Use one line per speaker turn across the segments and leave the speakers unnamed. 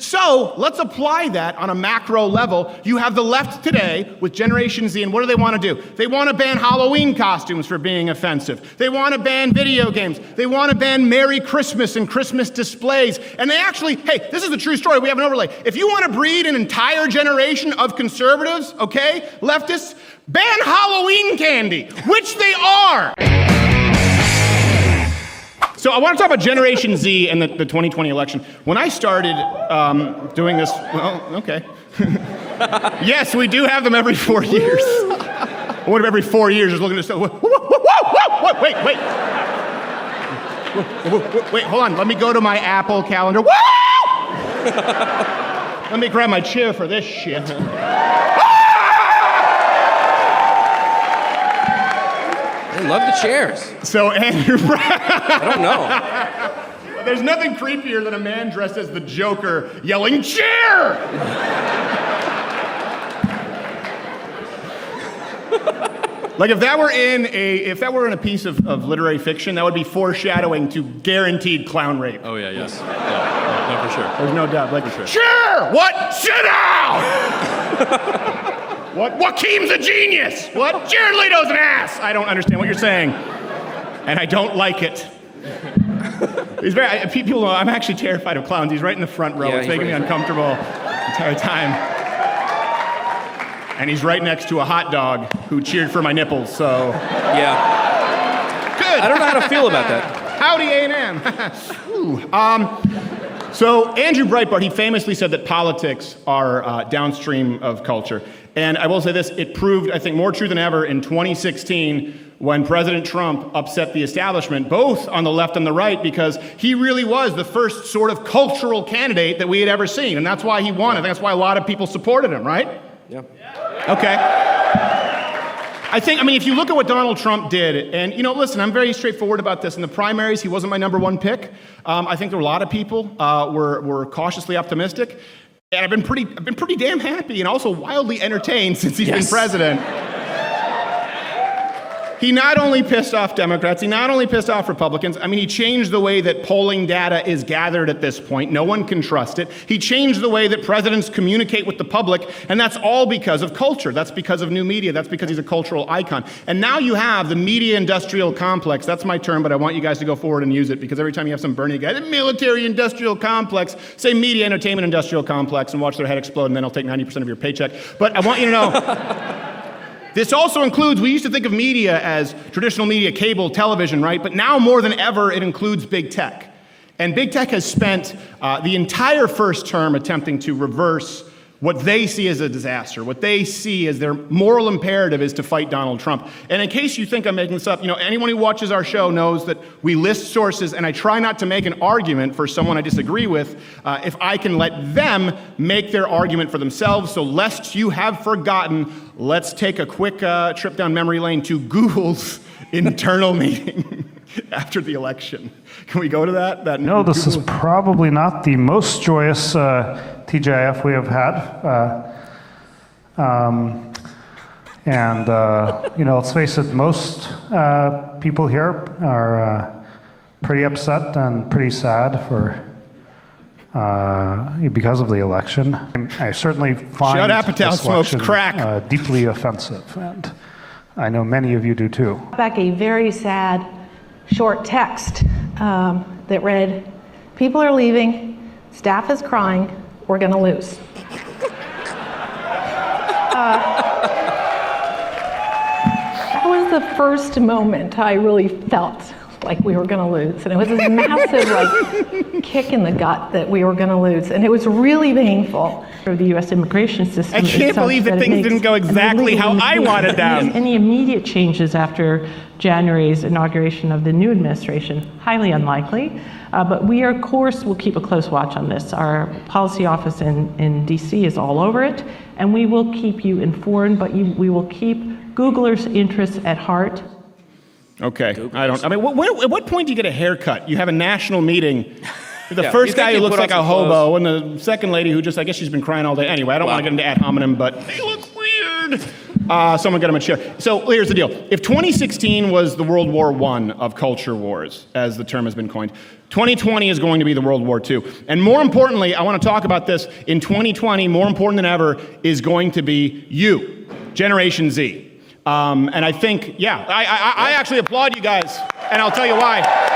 So let's apply that on a macro level. You have the left today with Generation Z, and what do they want to do? They want to ban Halloween costumes for being offensive. They want to ban video games. They want to ban Merry Christmas and Christmas displays. And they actually, hey, this is the true story. We have an overlay. If you want to breed an entire generation of conservatives, okay, leftists, ban Halloween candy, which they are. So I want to talk about Generation Z and the 2020 election. When I started doing this, well, okay. Yes, we do have them every 4 years. What if every 4 years is looking at stuff? Wait. Wait, hold on. Let me go to my Apple calendar. Let me grab my chair for this shit.
I love the chairs.
So Andrew
I don't know.
There's nothing creepier than a man dressed as the Joker yelling, "Chair!" Like if that were in a piece of literary fiction, that would be foreshadowing to guaranteed clown rape.
Oh yeah, yes. Yeah, no, for sure.
There's no doubt. Like,
For sure.
Chair! What? Sit down! What? Joaquin's a genius! What? Jared Leto's an ass! I don't understand what you're saying. And I don't like it. He's people know I'm actually terrified of clowns. He's right in the front row.
Yeah,
it's making me uncomfortable the entire time. And he's right next to a hot dog who cheered for my nipples, so.
Yeah.
Good!
I don't know how to feel about that.
Howdy, A&M. So Andrew Breitbart, he famously said that politics are downstream of culture. And I will say this, it proved, I think, more true than ever in 2016 when President Trump upset the establishment, both on the left and the right, because he really was the first sort of cultural candidate that we had ever seen. And that's why he won. I think that's why a lot of people supported him, right?
Yeah.
Okay. I mean, if you look at what Donald Trump did, and, listen, I'm very straightforward about this. In the primaries, he wasn't my number one pick. I think there were a lot of people were cautiously optimistic. And I've been pretty damn happy and also wildly entertained since he's been president. He not only pissed off Democrats, he not only pissed off Republicans, I mean, he changed the way that polling data is gathered at this point. No one can trust it. He changed the way that presidents communicate with the public, and that's all because of culture. That's because of new media. That's because he's a cultural icon. And now you have the media industrial complex. That's my term, but I want you guys to go forward and use it, because every time you have some Bernie guy, the military industrial complex, say media entertainment industrial complex, and watch their head explode, and then I'll take 90% of your paycheck. But I want you to know, this also includes, we used to think of media as traditional media, cable, television, right? But now more than ever, it includes big tech. And big tech has spent the entire first term attempting to reverse what they see as a disaster, what they see as their moral imperative is to fight Donald Trump. And in case you think I'm making this up, anyone who watches our show knows that we list sources, and I try not to make an argument for someone I disagree with if I can let them make their argument for themselves. So lest you have forgotten, let's take a quick trip down memory lane to Google's internal meeting after the election. Can we go to that?
No, this is probably not the most joyous TGIF we have had. Let's face it, most people here are pretty upset and pretty sad because of the election. I certainly find
Judd Apatow
this
smokes
election
crack.
Deeply offensive, and I know many of you do too.
Back a very sad short text that read, "People are leaving, staff is crying, we're going to lose." That was the first moment I really felt like we were going to lose. And it was this massive kick in the gut that we were going to lose. And it was really painful.
The U.S. immigration system.
I can't believe that things didn't go exactly how I wanted them.
Any immediate changes after January's inauguration of the new administration, highly unlikely. But we, of course, will keep a close watch on this. Our policy office in D.C. is all over it, and we will keep you informed, but we will keep Googlers' interests at heart.
Okay, at what point do you get a haircut? You have a national meeting. The
Yeah,
first
you
guy
think
who
you
looks
put
like
on
a
some
hobo, and the second lady who just, I guess she's been crying all day. Anyway, I don't
Wow.
want to get into ad hominem, but they look weird. nerd. Someone get him a chair. So here's the deal. If 2016 was the World War I of culture wars, as the term has been coined, 2020 is going to be the World War II. And more importantly, I want to talk about this, in 2020, more important than ever, is going to be you, Generation Z. And I think, yeah, I actually applaud you guys, and I'll tell you why.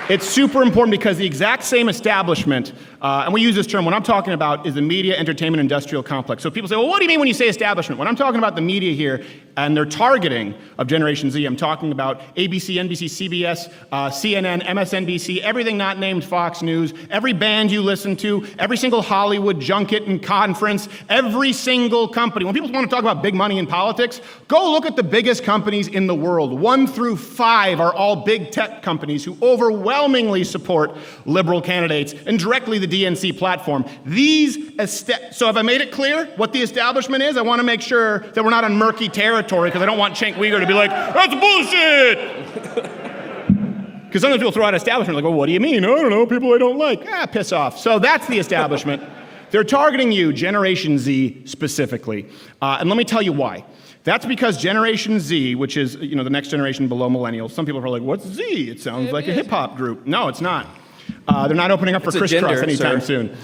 It's super important because the exact same establishment, and we use this term, what I'm talking about is the media, entertainment, industrial complex. So people say, well, what do you mean when you say establishment? When I'm talking about the media here and their targeting of Generation Z, I'm talking about ABC, NBC, CBS, CNN, MSNBC, everything not named Fox News, every band you listen to, every single Hollywood junket and conference, every single company. When people want to talk about big money in politics, go look at the biggest companies in the world. 1 through 5 are all big tech companies who overwhelmingly support liberal candidates and directly the DNC platform. So have I made it clear what the establishment is? I want to make sure that we're not on murky territory because I don't want Cenk Uygur to be like, that's bullshit! Because sometimes people throw out establishment like, well, what do you mean? I don't know, people I don't like. Piss off. So that's the establishment. They're targeting you, Generation Z specifically. And let me tell you why. That's because Generation Z, which is the next generation below millennials, some people are like, what's Z? It sounds like a hip-hop group. No, it's not. They're not opening up for crisscross anytime soon.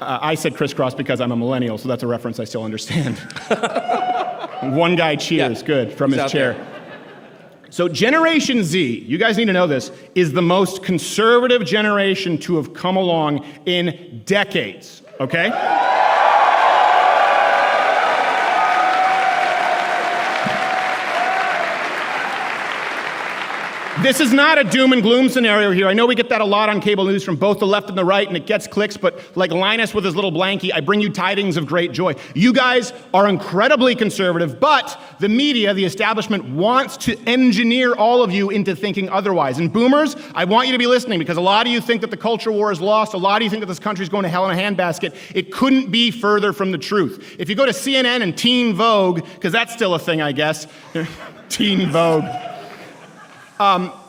I said crisscross because I'm a millennial, so that's a reference I still understand. One guy cheers, good, from his chair. So Generation Z, you guys need to know this, is the most conservative generation to have come along in decades, okay? This is not a doom and gloom scenario here. I know we get that a lot on cable news from both the left and the right, and it gets clicks, but like Linus with his little blankie, I bring you tidings of great joy. You guys are incredibly conservative, but the media, the establishment, wants to engineer all of you into thinking otherwise. And boomers, I want you to be listening, because a lot of you think that the culture war is lost. A lot of you think that this country's going to hell in a handbasket. It couldn't be further from the truth. If you go to CNN and Teen Vogue, because that's still a thing, I guess, Teen Vogue,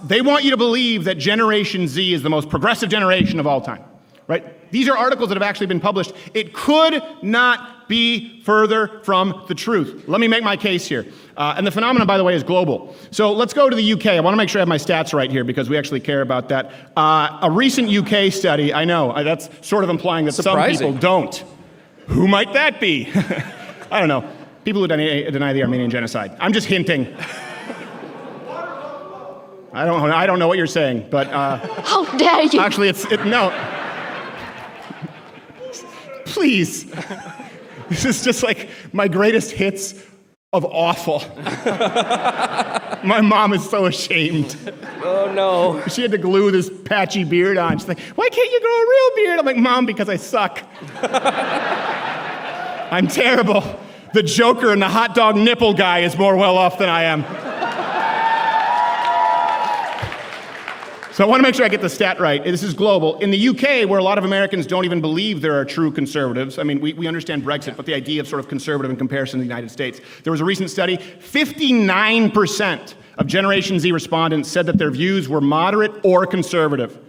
they want you to believe that Generation Z is the most progressive generation of all time, right? These are articles that have actually been published. It could not be further from the truth. Let me make my case here. And the phenomenon, by the way, is global. So let's go to the UK. I want to make sure I have my stats right here because we actually care about that. A recent UK study, I know, that's sort of implying that some people don't. Who might that be? I don't know. People who deny the Armenian genocide. I'm just hinting. I don't know what you're saying, but
how dare you?
Actually, no. Please. This is just like my greatest hits of awful. My mom is so ashamed.
Oh no.
She had to glue this patchy beard on. She's like, why can't you grow a real beard? I'm like, Mom, because I suck. I'm terrible. The Joker and the hot dog nipple guy is more well off than I am. So I want to make sure I get the stat right. This is global. In the UK, where a lot of Americans don't even believe there are true conservatives, I mean, we understand Brexit, but the idea of sort of conservative in comparison to the United States. There was a recent study, 59% of Generation Z respondents said that their views were moderate or conservative.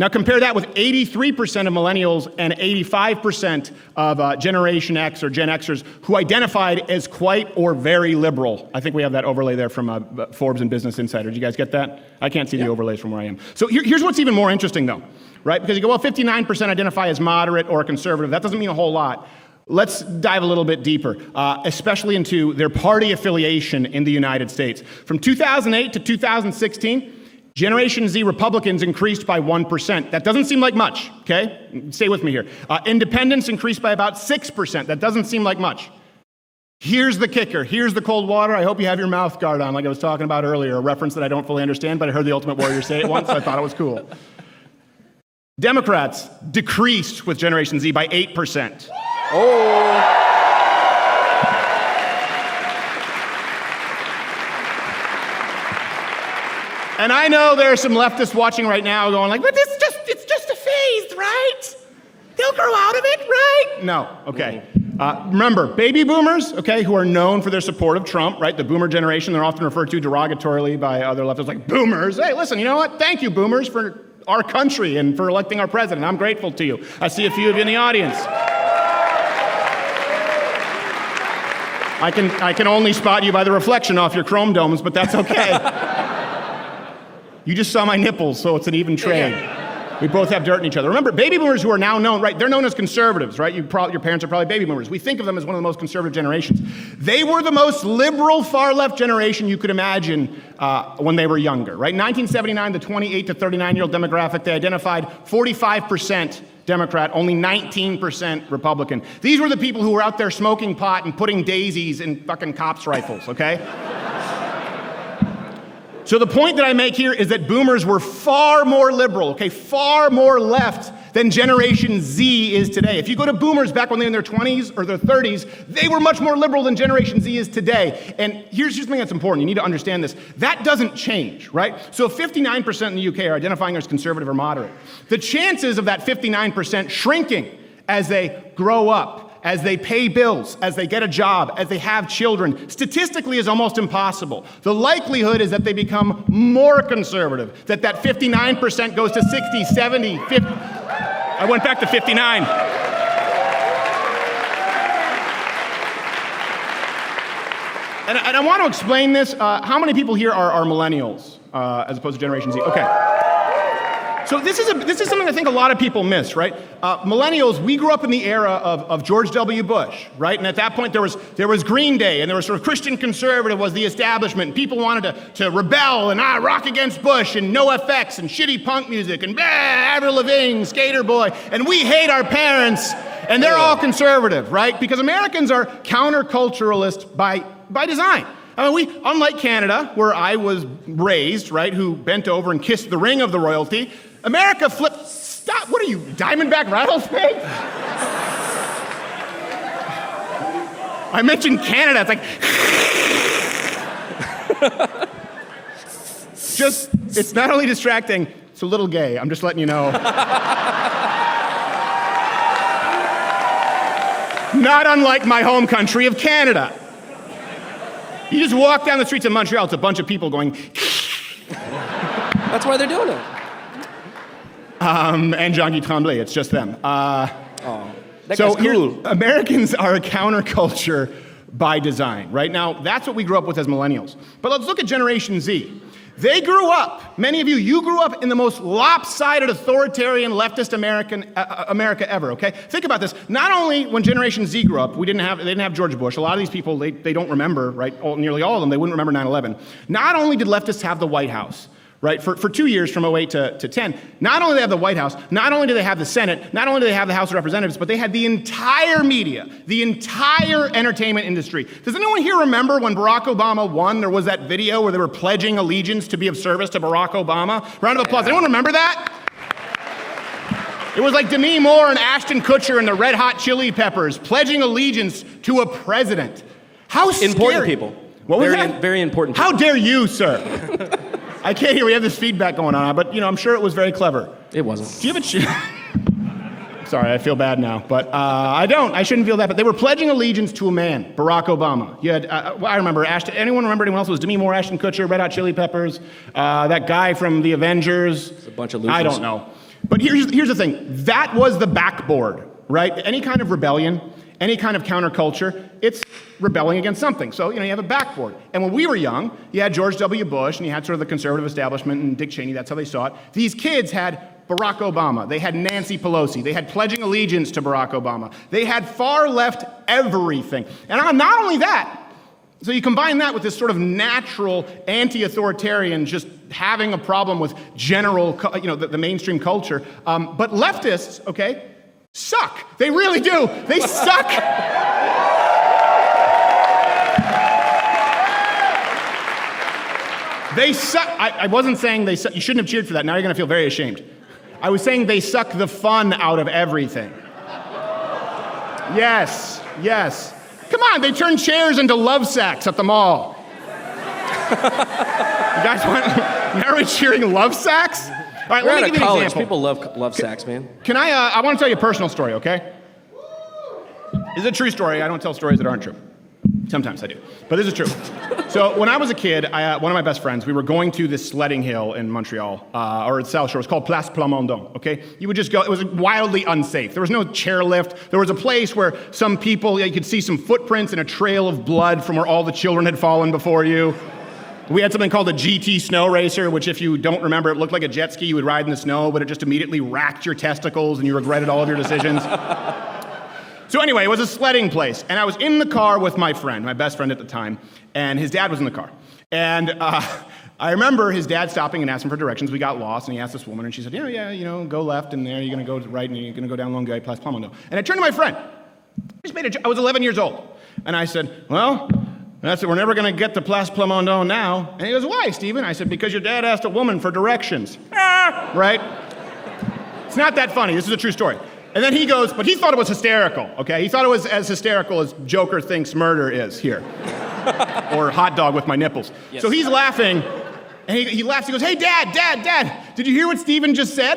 Now compare that with 83% of millennials and 85% of Generation X or Gen Xers who identified as quite or very liberal. I think we have that overlay there from Forbes and Business Insider. Did you guys get that? I can't see the overlays from where I am. So here's what's even more interesting though, right? Because you go, well, 59% identify as moderate or conservative. That doesn't mean a whole lot. Let's dive a little bit deeper, especially into their party affiliation in the United States. From 2008 to 2016, Generation Z Republicans increased by 1%. That doesn't seem like much, okay? Stay with me here. Independents increased by about 6%. That doesn't seem like much. Here's the kicker. Here's the cold water. I hope you have your mouth guard on, like I was talking about earlier, a reference that I don't fully understand, but I heard the Ultimate Warrior say it once, so I thought it was cool. Democrats decreased with Generation Z by 8%. Oh. And I know there are some leftists watching right now going like, but it's just a phase, right? They'll grow out of it, right? No, okay. Remember, baby boomers, okay, who are known for their support of Trump, right? The boomer generation, they're often referred to derogatorily by other leftists like boomers. Hey, listen, you know what? Thank you, boomers, for our country and for electing our president. I'm grateful to you. I see a few of you in the audience. I can only spot you by the reflection off your chrome domes, but that's okay. You just saw my nipples, so it's an even trade. We both have dirt in each other. Remember, baby boomers who are now known, right, they're known as conservatives, right? Your parents are probably baby boomers. We think of them as one of the most conservative generations. They were the most liberal, far-left generation you could imagine when they were younger, right? 1979, the 28 to 39-year-old demographic, they identified 45% Democrat, only 19% Republican. These were the people who were out there smoking pot and putting daisies in fucking cops' rifles, okay? So the point that I make here is that boomers were far more liberal, okay, far more left than Generation Z is today. If you go to boomers back when they were in their 20s or their 30s, they were much more liberal than Generation Z is today. And here's something that's important. You need to understand this. That doesn't change, right? So if 59% in the UK are identifying as conservative or moderate, the chances of that 59% shrinking as they grow up, as they pay bills, as they get a job, as they have children, statistically is almost impossible. The likelihood is that they become more conservative, that 59% goes to 60, 70, 50. I went back to 59. And I want to explain this. How many people here are millennials as opposed to Generation Z? Okay. So this is something I think a lot of people miss, right? Millennials, we grew up in the era of George W. Bush, right? And at that point there was Green Day, and there was sort of Christian conservative was the establishment, and people wanted to rebel and rock against Bush, and NoFX, and shitty punk music, and Avril Lavigne, Skater Boy, and we hate our parents, and they're all conservative, right? Because Americans are counterculturalist by design. I mean, unlike Canada, where I was raised, right, who bent over and kissed the ring of the royalty, America flipped. Stop! What are you, Diamondback Rattlesnake? I mentioned Canada. It's like, it's not only distracting, it's a little gay. I'm just letting you know. Not unlike my home country of Canada. You just walk down the streets of Montreal, it's a bunch of people going.
That's why they're doing it.
And Jean-Guy Tremblay, it's just them.
That guy's cool.
Americans are a counterculture by design, right? Now, that's what we grew up with as millennials. But let's look at Generation Z. They grew up, many of you grew up in the most lopsided, authoritarian, leftist America ever, okay? Think about this. Not only when Generation Z grew up, they didn't have George Bush. A lot of these people, they don't remember, right? Nearly all of them, they wouldn't remember 9/11. Not only did leftists have the White House, right, for 2 years from 08 to 10, not only do they have the White House, not only do they have the Senate, not only do they have the House of Representatives, but they had the entire media, the entire entertainment industry. Does anyone here remember when Barack Obama won, there was that video where they were pledging allegiance to be of service to Barack Obama? Round of applause. Anyone remember that? It was like Demi Moore and Ashton Kutcher and the Red Hot Chili Peppers pledging allegiance to a president. How scary.
Important people.
What was that?
Very important people.
How dare you, sir? I can't hear. We have this feedback going on, but I'm sure it was very clever.
It wasn't.
Do you have a Sorry, I feel bad now, but I don't. I shouldn't feel that. But they were pledging allegiance to a man, Barack Obama. You had, I remember. Anyone remember anyone else? It was Demi Moore, Ashton Kutcher, Red Hot Chili Peppers, that guy from The Avengers.
It's a bunch of losers.
I don't know. But here's the thing. That was the backboard, right? Any kind of rebellion, any kind of counterculture, it's rebelling against something. So, you have a backboard. And when we were young, you had George W. Bush, and you had sort of the conservative establishment, and Dick Cheney, that's how they saw it. These kids had Barack Obama. They had Nancy Pelosi. They had pledging allegiance to Barack Obama. They had far left everything. And not only that, so you combine that with this sort of natural anti-authoritarian just having a problem with general, the mainstream culture. But leftists, okay, suck. They really do. They suck. They suck. I wasn't saying they suck. You shouldn't have cheered for that. Now you're going to feel very ashamed. I was saying they suck the fun out of everything. Yes. Come on, they turn chairs into love sacks at the mall. You guys want? Now we're cheering love sacks? All right,
We're
let me
out
give
of
you an
college.
example.
People love sacks, man.
Can I want to tell you a personal story, okay? This is a true story. I don't tell stories that aren't true. Sometimes I do, but this is true. So when I was a kid, one of my best friends, we were going to this sledding hill in Montreal, or at South Shore. It was called Place Plamondon, okay? You would just go, it was wildly unsafe. There was no chairlift. There was a place where some people, you could see some footprints and a trail of blood from where all the children had fallen before you. We had something called a GT snow racer, which if you don't remember, it looked like a jet ski you would ride in the snow, but it just immediately racked your testicles and you regretted all of your decisions. So anyway, it was a sledding place, and I was in the car with my friend, my best friend at the time, and his dad was in the car. And I remember his dad stopping and asking for directions. We got lost, and he asked this woman, and she said, yeah, go left, and there, you're going to go right, and you're going to go down Longueuil, Place Plamondon. And I turned to my friend. I was 11 years old. And I said, well, that's it. We're never going to get to Place Plamondon now. And he goes, why, Stephen? I said, because your dad asked a woman for directions. Right? It's not that funny. This is a true story. And then he goes, but he thought it was hysterical, okay? He thought it was as hysterical as Joker thinks murder is here. Or hot dog with my nipples. Yes. So he's laughing, and he laughs. He goes, hey, Dad, did you hear what Stephen just said?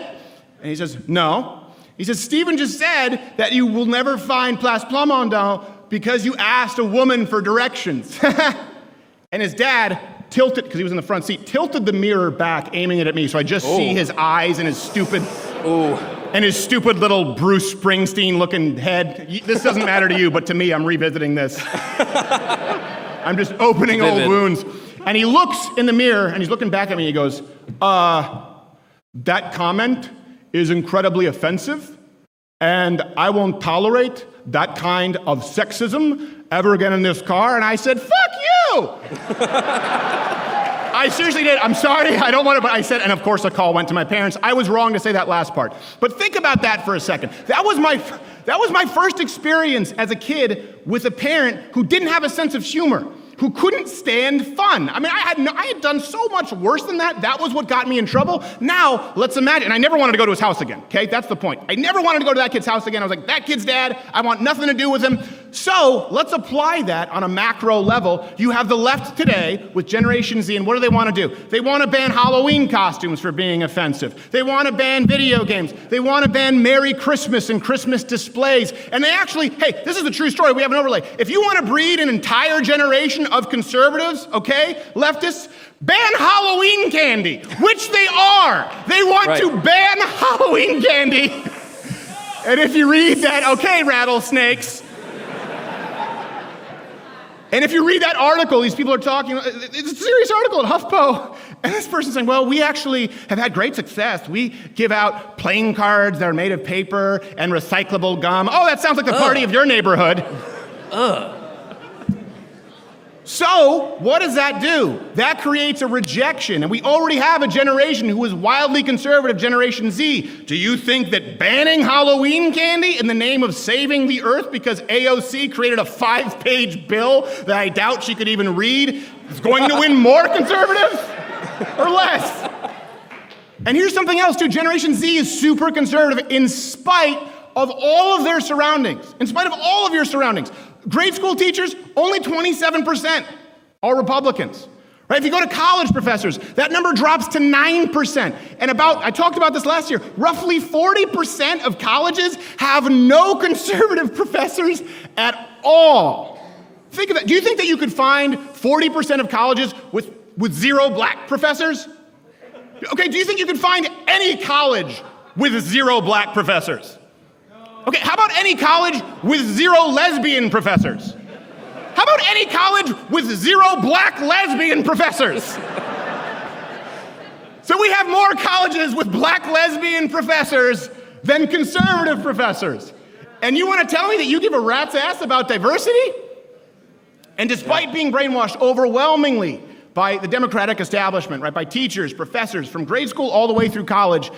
And he says, no. He says, Stephen just said that you will never find Place Plamondon because you asked a woman for directions. And his dad tilted, because he was in the front seat, tilted the mirror back, aiming it at me, so I just see his eyes and his stupid... And his stupid little Bruce Springsteen-looking head. This doesn't matter to you, but to me, I'm revisiting this. I'm just opening old wounds. And he looks in the mirror, and he's looking back at me, and he goes, that comment is incredibly offensive, and I won't tolerate that kind of sexism ever again in this car. And I said, fuck you! I seriously did. I'm sorry. I don't want to, but I said, and of course a call went to my parents. I was wrong to say that last part. But think about that for a second. That was my first experience as a kid with a parent who didn't have a sense of humor, who couldn't stand fun. I mean, I had done so much worse than that. That was what got me in trouble. Now, let's imagine, and I never wanted to go to his house again, okay? That's the point. I never wanted to go to that kid's house again. I was like, that kid's dad, I want nothing to do with him. So let's apply that on a macro level. You have the left today with Generation Z, and what do they want to do? They want to ban Halloween costumes for being offensive. They want to ban video games. They want to ban Merry Christmas and Christmas displays. And they actually, hey, this is a true story. We have an overlay. If you want to breed an entire generation of conservatives, okay, leftists, ban Halloween candy, which they are. They want to ban Halloween candy. And if you read that, okay, rattlesnakes. And if you read that article, these people are talking, it's a serious article at HuffPo, and this person's saying, well, we actually have had great success. We give out playing cards that are made of paper and recyclable gum. Oh, that sounds like the party of your neighborhood. So, what does that do? That creates a rejection, and we already have a generation who is wildly conservative, Generation Z. Do you think that banning Halloween candy in the name of saving the earth because AOC created a 5-page bill that I doubt she could even read is going to win more conservatives or less? And here's something else too. Generation Z is super conservative in spite of all of their surroundings. In spite of all of your surroundings. Grade school teachers, only 27% are Republicans. Right? If you go to college professors, that number drops to 9%. And I talked about this last year, roughly 40% of colleges have no conservative professors at all. Think of that. Do you think that you could find 40% of colleges with zero black professors? Okay, do you think you could find any college with zero black professors? Okay, how about any college with zero lesbian professors? How about any college with zero black lesbian professors? So we have more colleges with black lesbian professors than conservative professors. And you want to tell me that you give a rat's ass about diversity? And despite being brainwashed overwhelmingly by the Democratic establishment, right, by teachers, professors, from grade school all the way through college,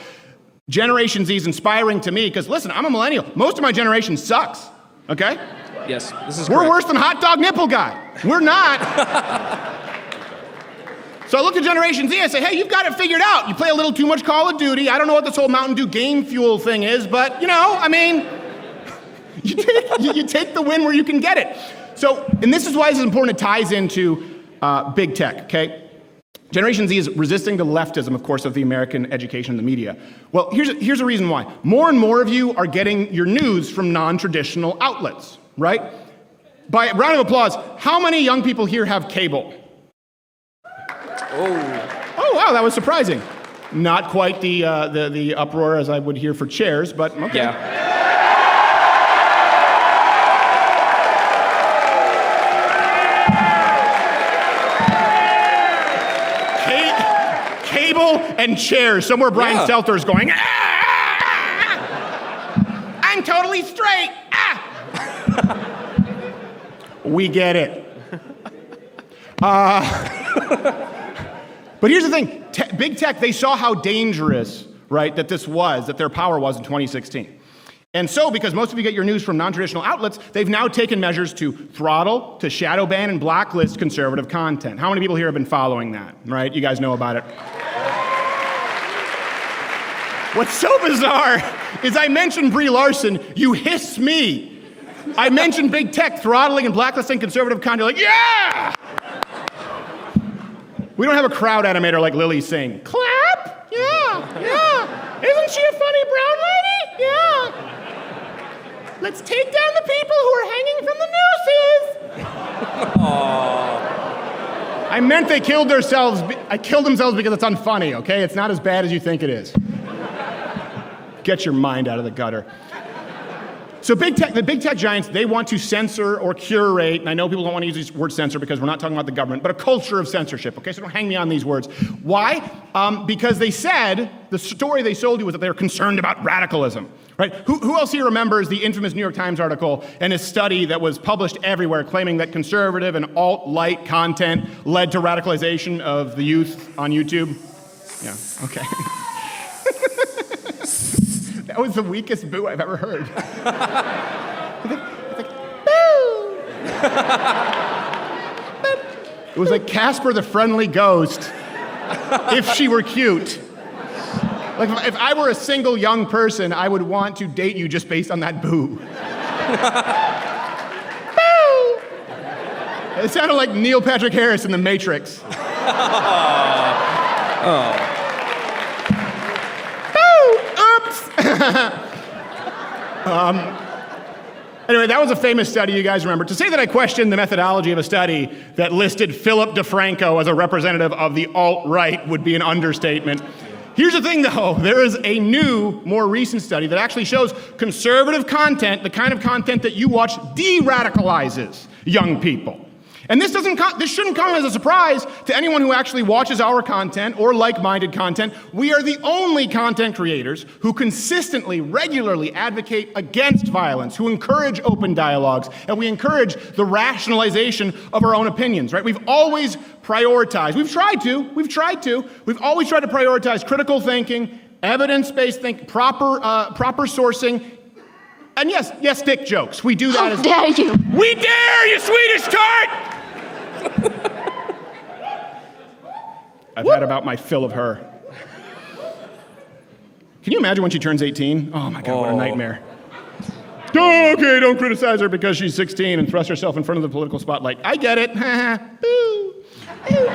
Generation Z is inspiring to me because, listen, I'm a millennial. Most of my generation sucks, okay?
Yes, this is
We're
correct.
worse than Hot Dog Nipple Guy. We're not. So I look at Generation Z, I say, hey, you've got it figured out. You play a little too much Call of Duty. I don't know what this whole Mountain Dew game fuel thing is, but, you take the win where you can get it. So, and this is why it's important, it ties into big tech, okay? Generation Z is resisting the leftism, of course, of the American education and the media. Well, here's a reason why. More and more of you are getting your news from non-traditional outlets, right? By a round of applause, how many young people here have cable? Oh, wow, that was surprising. Not quite the uproar as I would hear for chairs, but okay.
Yeah.
Cable and chairs. Somewhere Brian Stelter is going, I'm totally straight. We get it. But here's the thing. Big tech, they saw how dangerous, right, that their power was in 2016. And so, because most of you get your news from non-traditional outlets, they've now taken measures to throttle, to shadow ban, and blacklist conservative content. How many people here have been following that, right? You guys know about it. What's so bizarre is I mentioned Brie Larson, you hiss me. I mentioned big tech throttling and blacklisting conservative content, like, yeah! We don't have a crowd animator like Lily saying, clap? Yeah, yeah. Isn't she a funny brown lady? Yeah. Let's take down the people who are hanging from the nooses. I meant they killed themselves. I killed themselves because it's unfunny, okay? It's not as bad as you think it is. Get your mind out of the gutter. So the big tech giants, they want to censor or curate, and I know people don't want to use the word censor because we're not talking about the government, but a culture of censorship, okay? So don't hang me on these words. Why? Because they said, the story they sold you was that they were concerned about radicalism, right? Who else here remembers the infamous New York Times article and a study that was published everywhere claiming that conservative and alt-light content led to radicalization of the youth on YouTube? Yeah, okay. That was the weakest boo I've ever heard. It's like, boo! It was like Casper the Friendly Ghost if she were cute. Like if I were a single young person, I would want to date you just based on that boo. Boo! It sounded like Neil Patrick Harris in The Matrix. Anyway, that was a famous study you guys remember. To say that I questioned the methodology of a study that listed Philip DeFranco as a representative of the alt-right would be an understatement. Here's the thing, though. There is a new, more recent study that actually shows conservative content, the kind of content that you watch, de-radicalizes young people. And this shouldn't come as a surprise to anyone who actually watches our content or like-minded content. We are the only content creators who consistently, regularly advocate against violence, who encourage open dialogues, and we encourage the rationalization of our own opinions, right? We've always prioritized, we've always tried to prioritize critical thinking, evidence-based thinking, proper sourcing, and yes, dick jokes. We do that.
How dare you?
We dare you, Swedish tart! I've had about my fill of her. Can you imagine when she turns 18? Oh my God, what a nightmare. Okay, don't criticize her because she's 16 and thrust herself in front of the political spotlight. I get it. Boo. Boop.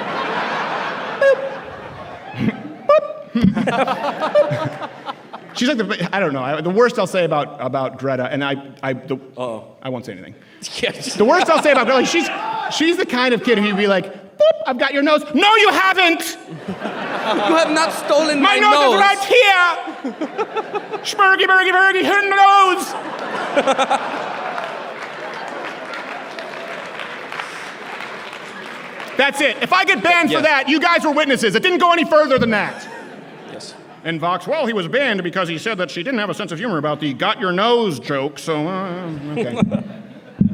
She's like I don't know. The worst I'll say about Greta, and I won't say anything. The worst I'll say about Greta, she's the kind of kid who'd be like, boop, I've got your nose. No, you haven't.
You have not stolen my
nose. My nose is right here. Spurgy, burgy, burgy, her nose. That's it. If I get banned for that, you guys were witnesses. It didn't go any further than that.
Yes.
And Vox, well, he was banned because he said that she didn't have a sense of humor about the got your nose joke, so, okay.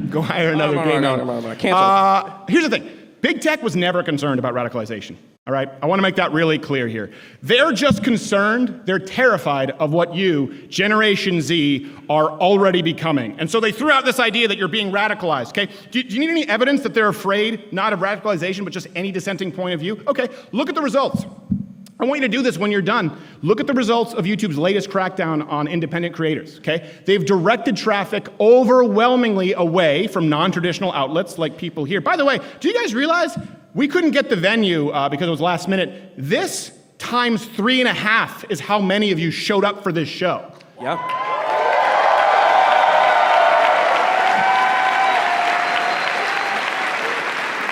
Go hire another gay man.
Cancel.
Here's the thing. Big tech was never concerned about radicalization, all right? I want to make that really clear here. They're just concerned, they're terrified of what you, Generation Z, are already becoming. And so they threw out this idea that you're being radicalized, okay? Do you need any evidence that they're afraid, not of radicalization, but just any dissenting point of view? Okay, look at the results. I want you to do this when you're done. Look at the results of YouTube's latest crackdown on independent creators, okay? They've directed traffic overwhelmingly away from non-traditional outlets like people here. By the way, do you guys realize we couldn't get the venue because it was last minute? This times 3.5 is how many of you showed up for this show.
Yeah.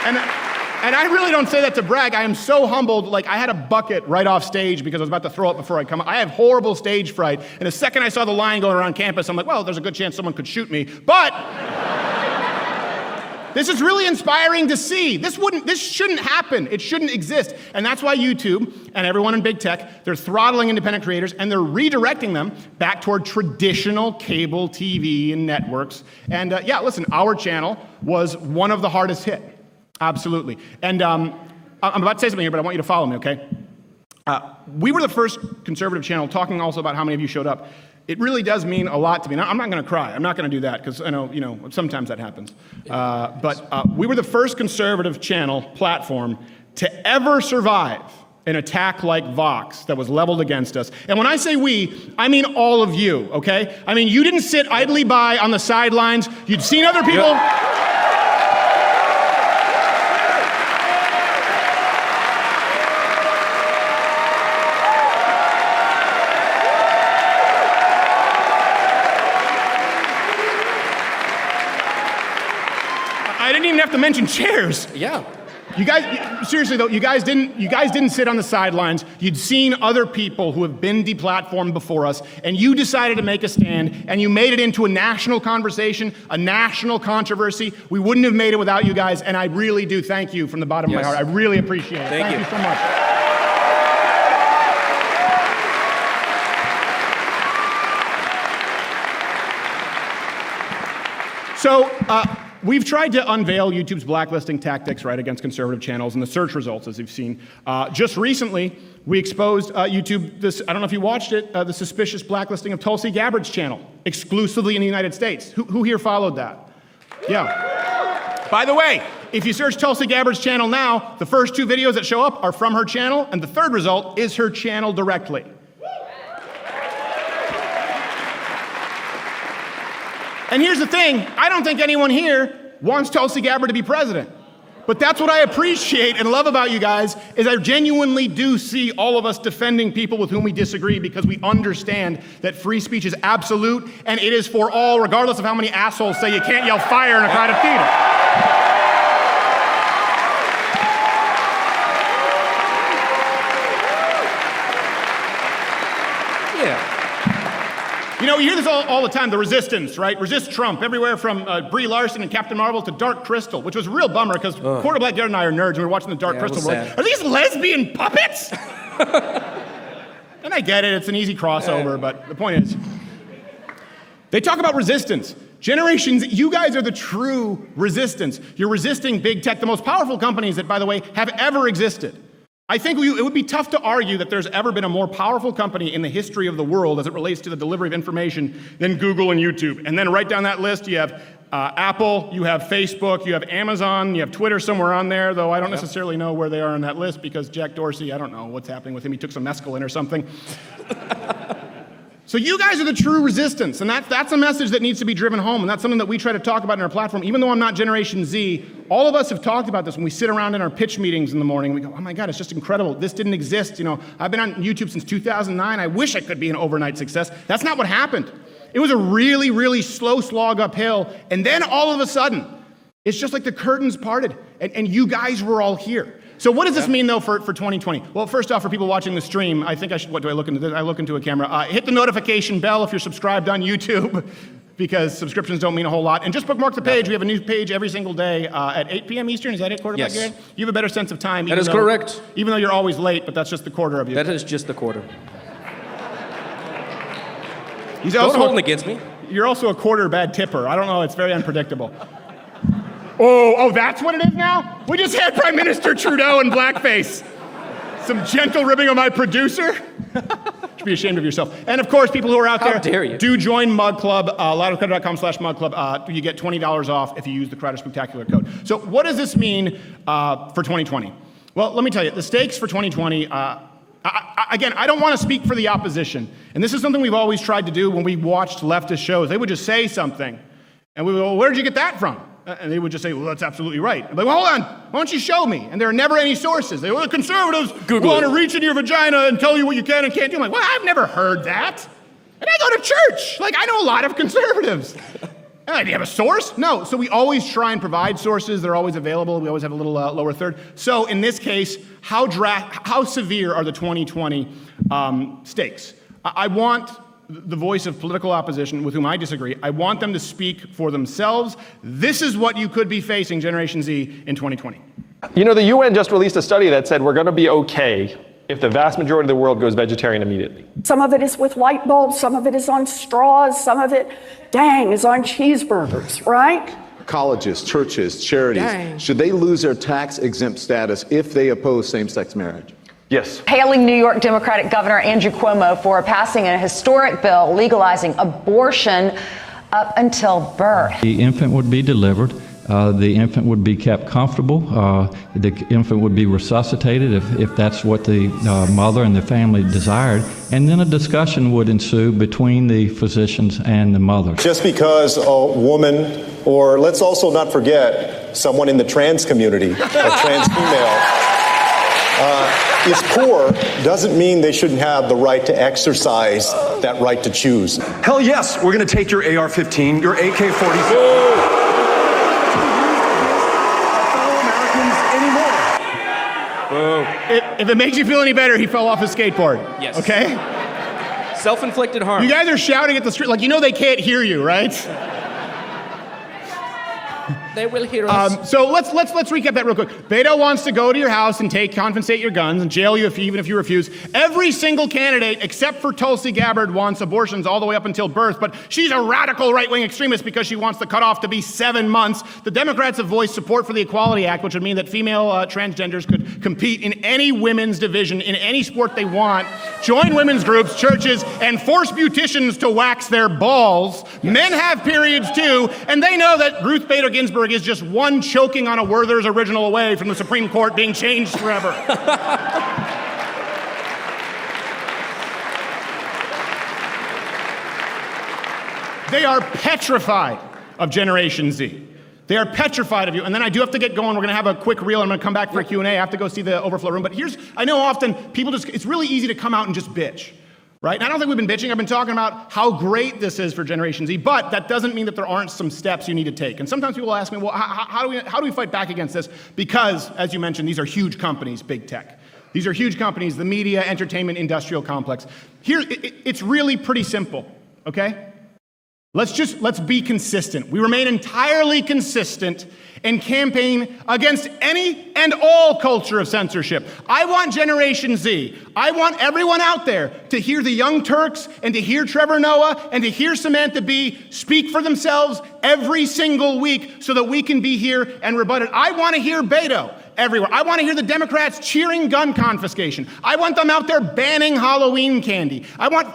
And I really don't say that to brag. I am so humbled. Like, I had a bucket right off stage because I was about to throw up before I come. I have horrible stage fright. And the second I saw the line going around campus, I'm like, well, there's a good chance someone could shoot me. But this is really inspiring to see. This shouldn't happen. It shouldn't exist. And that's why YouTube and everyone in big tech, they're throttling independent creators and they're redirecting them back toward traditional cable TV and networks. And yeah, listen, our channel was one of the hardest hit. Absolutely. And I'm about to say something here, but I want you to follow me, okay? We were the first conservative channel, talking also about how many of you showed up. It really does mean a lot to me. Now, I'm not going to cry. I'm not going to do that because I know, sometimes that happens. But we were the first conservative channel platform to ever survive an attack like Vox that was leveled against us. And when I say we, I mean all of you, okay? I mean, you didn't sit idly by on the sidelines. You'd seen other people... Yep. I didn't even have to mention chairs.
Yeah.
You guys, seriously though, you guys didn't sit on the sidelines. You'd seen other people who have been deplatformed before us, and you decided to make a stand, and you made it into a national conversation, a national controversy. We wouldn't have made it without you guys, and I really do thank you from the bottom of my heart. I really appreciate it. Thank you so much. So, we've tried to unveil YouTube's blacklisting tactics, right, against conservative channels and the search results, as you've seen. Just recently, we exposed YouTube, I don't know if you watched it, the suspicious blacklisting of Tulsi Gabbard's channel, exclusively in the United States. Who here followed that? Yeah. By the way, if you search Tulsi Gabbard's channel now, the first 2 videos that show up are from her channel, and the third result is her channel directly. And here's the thing, I don't think anyone here wants Tulsi Gabbard to be president. But that's what I appreciate and love about you guys, is I genuinely do see all of us defending people with whom we disagree because we understand that free speech is absolute and it is for all, regardless of how many assholes say you can't yell fire in a crowded theater.
Yeah.
You know, you hear this all the time, the resistance, right? Resist Trump, everywhere from Brie Larson and Captain Marvel to Dark Crystal, which was a real bummer because Quarter Black Garrett and I are nerds and we were watching the Dark Crystal world. Are these lesbian puppets? And I get it, it's an easy crossover, but the point is, they talk about resistance. Generations, you guys are the true resistance. You're resisting big tech, the most powerful companies that, by the way, have ever existed. I think it would be tough to argue that there's ever been a more powerful company in the history of the world as it relates to the delivery of information than Google and YouTube. And then right down that list, you have Apple, you have Facebook, you have Amazon, you have Twitter somewhere on there, though I don't necessarily know where they are on that list because Jack Dorsey, I don't know what's happening with him. He took some mescaline or something. So you guys are the true resistance, and that's a message that needs to be driven home, and that's something that we try to talk about in our platform. Even though I'm not Generation Z, all of us have talked about this when we sit around in our pitch meetings in the morning. We go, oh my God, it's just incredible. This didn't exist. You know, I've been on YouTube since 2009. I wish I could be an overnight success. That's not what happened. It was a really, really slow slog uphill, and then all of a sudden, it's just like the curtains parted, and you guys were all here. So what does this mean, though, for 2020? Well, first off, for people watching the stream, I think I should, what do I look into this? I look into a camera. Hit the notification bell if you're subscribed on YouTube, because subscriptions don't mean a whole lot. And just bookmark the page. We have a new page every single day at 8 p.m. Eastern. Is that it, quarter back here? You have a better sense of time.
That is correct.
Even though you're always late, but that's just the quarter of you.
That is just the quarter.
He's
Don't
also
hold it against me.
You're also a quarter bad tipper. I don't know. It's very unpredictable. Oh, that's what it is now? We just had Prime Minister Trudeau in blackface. Some gentle ribbing of my producer. Should be ashamed of yourself. And of course, people who are out there,
dare you.
do join Mug Club, loudercrowder.com/Mug Club. You get $20 off if you use the Crowder Spectacular code. So what does this mean for 2020? Well, let me tell you, the stakes for 2020, again, I don't want to speak for the opposition. And this is something we've always tried to do when we watched leftist shows. They would just say something. And we would go, well, where did you get that from? And they would just say, well, that's absolutely right. I'm like, well, hold on. Why don't you show me? And there are never any sources. They go, well, the conservatives want to reach into your vagina and tell you what you can and can't do. I'm like, well, I've never heard that. And I go to church. Like, I know a lot of conservatives. Do you have a source? No. So we always try and provide sources. They're always available. We always have a little lower third. So in this case, how severe are the 2020 stakes? I want the voice of political opposition with whom I disagree. I want them to speak for themselves. This is what you could be facing, Generation Z, in 2020.
You know, the UN just released a study that said we're going to be okay if the vast majority of the world goes vegetarian immediately.
Some of it is with light bulbs, some of it is on straws, some of it, is on cheeseburgers, right?
Colleges, churches, charities, should they lose their tax-exempt status if they oppose same-sex marriage?
Yes.
Hailing New York Democratic Governor Andrew Cuomo for passing a historic bill legalizing abortion up until birth.
The infant would be delivered. The infant would be kept comfortable. The infant would be resuscitated if that's what the mother and the family desired. And then a discussion would ensue between the physicians and the mother.
Just because a woman, or let's also not forget, someone in the trans community, a trans female, is poor, doesn't mean they shouldn't have the right to exercise that right to choose.
Hell yes, we're going to take your AR-15, your AK-47.
If it makes you feel any better, he fell off his skateboard.
Yes.
Okay?
Self-inflicted harm.
You guys are shouting at the street, like, you know they can't hear you, right?
They will hear us.
So let's recap that real quick. Beto wants to go to your house and confiscate your guns and jail you even if you refuse. Every single candidate, except for Tulsi Gabbard, wants abortions all the way up until birth, but she's a radical right-wing extremist because she wants the cutoff to be 7 months. The Democrats have voiced support for the Equality Act, which would mean that female transgenders could compete in any women's division, in any sport they want, join women's groups, churches, and force beauticians to wax their balls. Yes. Men have periods too, and they know that Ruth Bader Ginsburg is just one choking on a Werther's original away from the Supreme Court being changed forever. They are petrified of Generation Z. They are petrified of you. And then I do have to get going. We're going to have a quick reel. I'm going to come back for a Q&A. I have to go see the overflow room. But I know often people it's really easy to come out and just bitch. Right? And I don't think we've been bitching. I've been talking about how great this is for Generation Z, but that doesn't mean that there aren't some steps you need to take. And sometimes people ask me, well, how do we fight back against this? Because, as you mentioned, these are huge companies, big tech. These are huge companies, the media, entertainment, industrial complex. It's really pretty simple, okay? Let's be consistent. We remain entirely consistent and campaign against any and all culture of censorship. I want Generation Z. I want everyone out there to hear the Young Turks and to hear Trevor Noah and to hear Samantha Bee speak for themselves every single week so that we can be here and rebut it. I want to hear Beto everywhere. I want to hear the Democrats cheering gun confiscation. I want them out there banning Halloween candy. I want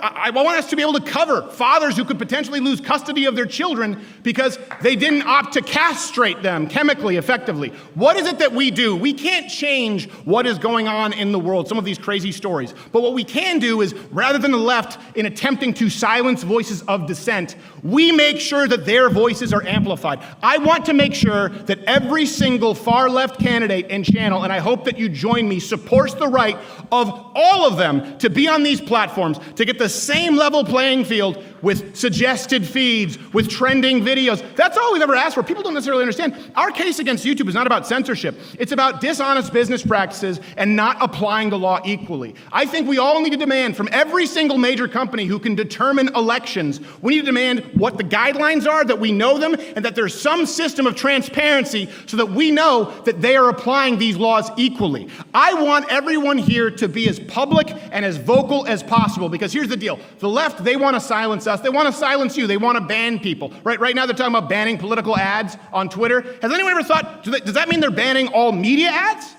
us to be able to cover fathers who could potentially lose custody of their children because they didn't opt to castrate them chemically effectively. What is it that we do? We can't change what is going on in the world, some of these crazy stories. But what we can do is, rather than the left in attempting to silence voices of dissent, we make sure that their voices are amplified. I want to make sure that every single far left candidate and channel, and I hope that you join me, supports the right of all of them to be on these platforms, to get the same level playing field with suggested feeds, with trending videos. That's all we've ever asked for. People don't necessarily understand. Our case against YouTube is not about censorship. It's about dishonest business practices and not applying the law equally. I think we all need to demand from every single major company who can determine elections, we need to demand what the guidelines are, that we know them, and that there's some system of transparency so that we know that they are applying these laws equally. I want everyone here to be as public and as vocal as possible, because here's the deal. The left, they want to silence us. They want to silence you. They want to ban people. Right now they're talking about banning political ads on Twitter. Has anyone ever thought, does that mean they're banning all media ads?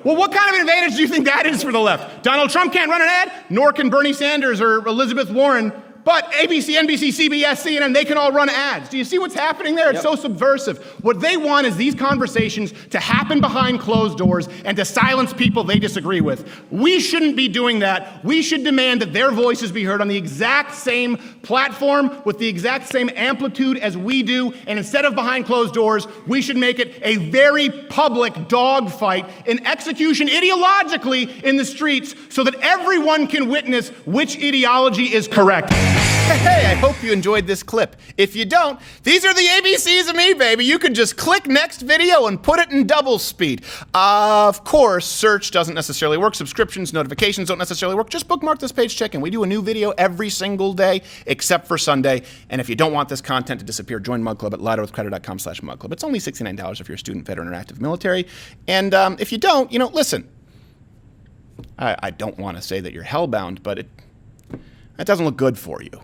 Well, what kind of an advantage do you think that is for the left? Donald Trump can't run an ad, nor can Bernie Sanders or Elizabeth Warren. But ABC, NBC, CBS, CNN, they can all run ads. Do you see what's happening there? It's so subversive. What they want is these conversations to happen behind closed doors and to silence people they disagree with. We shouldn't be doing that. We should demand that their voices be heard on the exact same platform with the exact same amplitude as we do. And instead of behind closed doors, we should make it a very public dogfight in execution ideologically in the streets so that everyone can witness which ideology is correct. Hey, I hope you enjoyed this clip. If you don't, these are the ABCs of me, baby. You can just click next video and put it in double speed. Of course, search doesn't necessarily work. Subscriptions, notifications don't necessarily work. Just bookmark this page, check in. We do a new video every single day, except for Sunday. And if you don't want this content to disappear, join Mug Club at louderwithcrowder.com/mugclub. It's only $69 if you're a student, veteran, or active military. And if you don't, listen. I don't want to say that you're hellbound, but it doesn't look good for you.